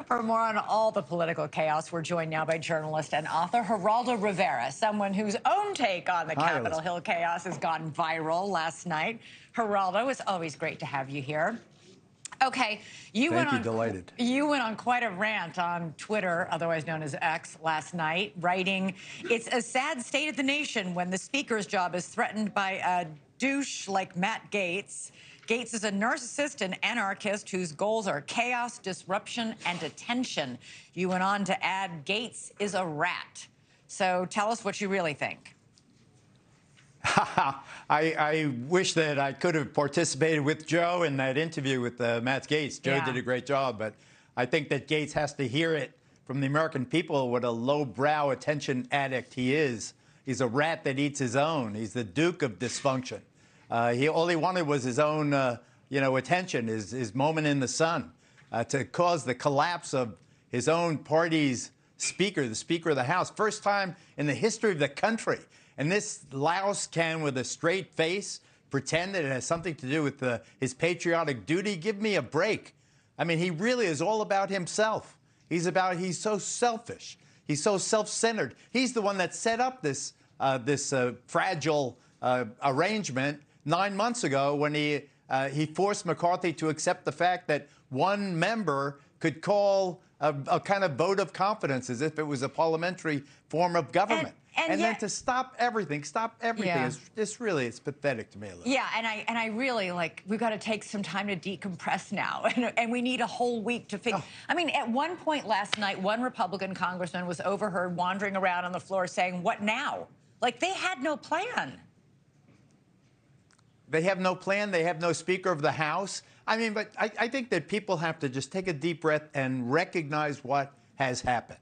For more on all the political chaos, we're joined now by journalist and author Geraldo Rivera, someone whose own take on the Capitol Hill chaos has gone viral last night. Geraldo, it's always great to have you here. Okay, you went on quite a rant on Twitter, otherwise known as X, last night, writing, "It's a sad state of the nation when the speaker's job is threatened by a douche like Matt Gaetz. Gaetz is a narcissist and anarchist whose goals are chaos, disruption, and attention." You went on to add, "Gaetz is a rat." So tell us what you really think. I wish that I could have participated with Joe in that interview with Matt Gaetz. Joe did a great job, but I think that Gaetz has to hear it from the American people what a lowbrow attention addict he is. He's a rat that eats his own. He's the Duke of dysfunction. All he wanted was his own, attention, his moment in the sun, to cause the collapse of his own party's speaker, the Speaker of the House. First time in the history of the country. And this louse can, with a straight face, pretend that it has something to do with his patriotic duty. Give me a break. I mean, he really is all about himself. He's so selfish. He's so self-centered. He's the one that set up this fragile arrangement 9 months ago when he forced McCarthy to accept the fact that one member could call a kind of vote of confidence as if it was a parliamentary form of government. And then to stop everything. Yeah. It's pathetic to me, Elizabeth. Yeah, and I really, we've got to take some time to decompress now. And we need a whole week to figure. I mean, at one point last night, one Republican congressman was overheard wandering around on the floor saying, "What now?" Like, they had no plan. They have no plan. They have no Speaker of the House. I mean, but I think that people have to just take a deep breath and recognize what has happened.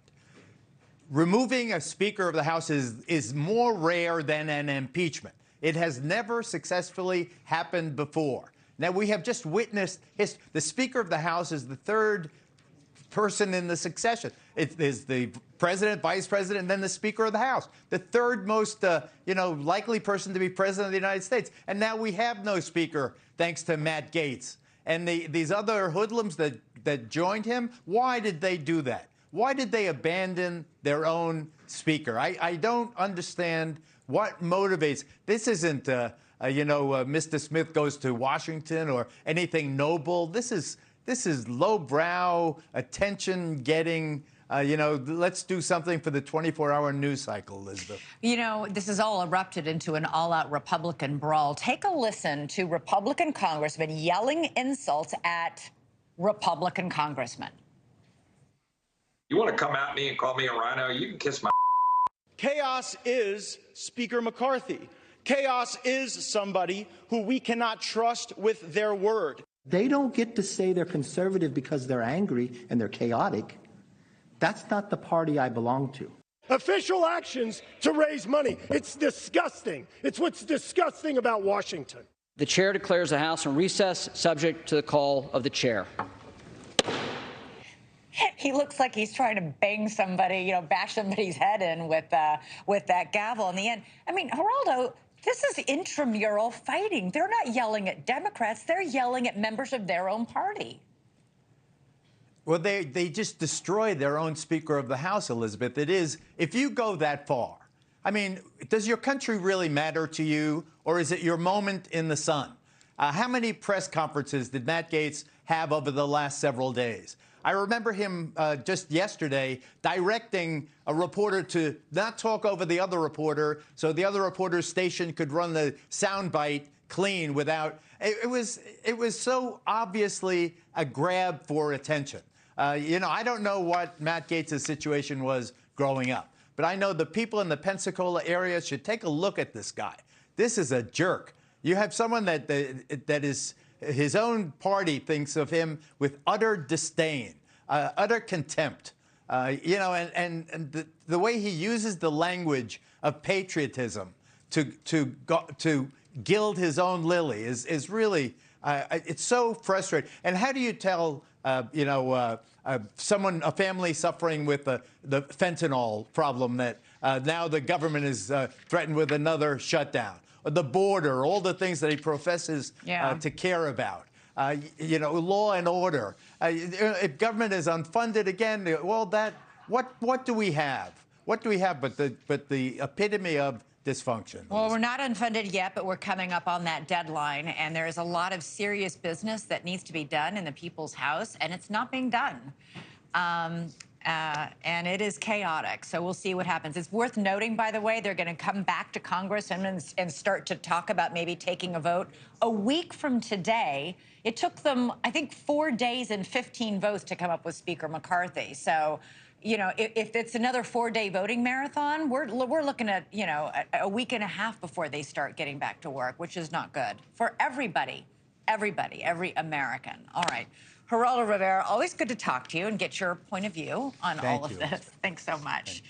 Removing a Speaker of the House is more rare than an impeachment. It has never successfully happened before. Now, we have just witnessed the Speaker of the House is the third person in the succession. It is the president, vice president, and then the Speaker of the House, the third most, likely person to be president of the United States. And now we have no speaker, thanks to Matt Gaetz. And these other hoodlums that joined him, why did they do that? Why did they abandon their own speaker? I don't understand what motivates. This isn't, Mr. Smith goes to Washington or anything noble. This is lowbrow, attention-getting, let's do something for the 24-hour news cycle, Elizabeth. This has all erupted into an all-out Republican brawl. Take a listen to Republican congressmen yelling insults at Republican congressmen. You want to come at me and call me a rhino? You can kiss my. Chaos is Speaker McCarthy. Chaos is somebody who we cannot trust with their word. They don't get to say they're conservative because they're angry and they're chaotic. That's not the party I belong to. Official actions to raise money. It's disgusting. It's what's disgusting about Washington. The chair declares the House in recess, subject to the call of the chair. He looks like he's trying to bang somebody, bash somebody's head in with that gavel in the end. I mean, Geraldo, this is intramural fighting. They're not yelling at Democrats. They're yelling at members of their own party. Well, they just destroyed their own Speaker of the House, Elizabeth. It is, if you go that far, I mean, does your country really matter to you, or is it your moment in the sun? How many press conferences did Matt Gaetz have over the last several days? I remember him just yesterday directing a reporter to not talk over the other reporter so the other reporter's station could run the soundbite clean without. It was so obviously a grab for attention. I don't know what Matt Gaetz' situation was growing up, but I know the people in the Pensacola area should take a look at this guy. This is a jerk. You have someone that is. His own party thinks of him with utter disdain, utter contempt, and the way he uses the language of patriotism to gild his own lily is really it's so frustrating. And how do you tell a family suffering with the fentanyl problem that now the government is threatened with another shutdown? The border, all the things that he professes to care about. law and order. If government is unfunded again, well, what do we have? What do we have but the epitome of dysfunction? Well, we're not unfunded yet, but we're coming up on that deadline, and there is a lot of serious business that needs to be done in the People's House, and it's not being done. And it is chaotic, so we'll see what happens. It's worth noting, by the way, they're going to come back to Congress and start to talk about maybe taking a vote. A week from today, it took them, I think, 4 days and 15 votes to come up with Speaker McCarthy. So, if it's another 4-day voting marathon, we're looking at, a week and a half before they start getting back to work, which is not good for everybody, every American. All right. Geraldo Rivera, always good to talk to you and get your point of view on all of this. Thanks so much.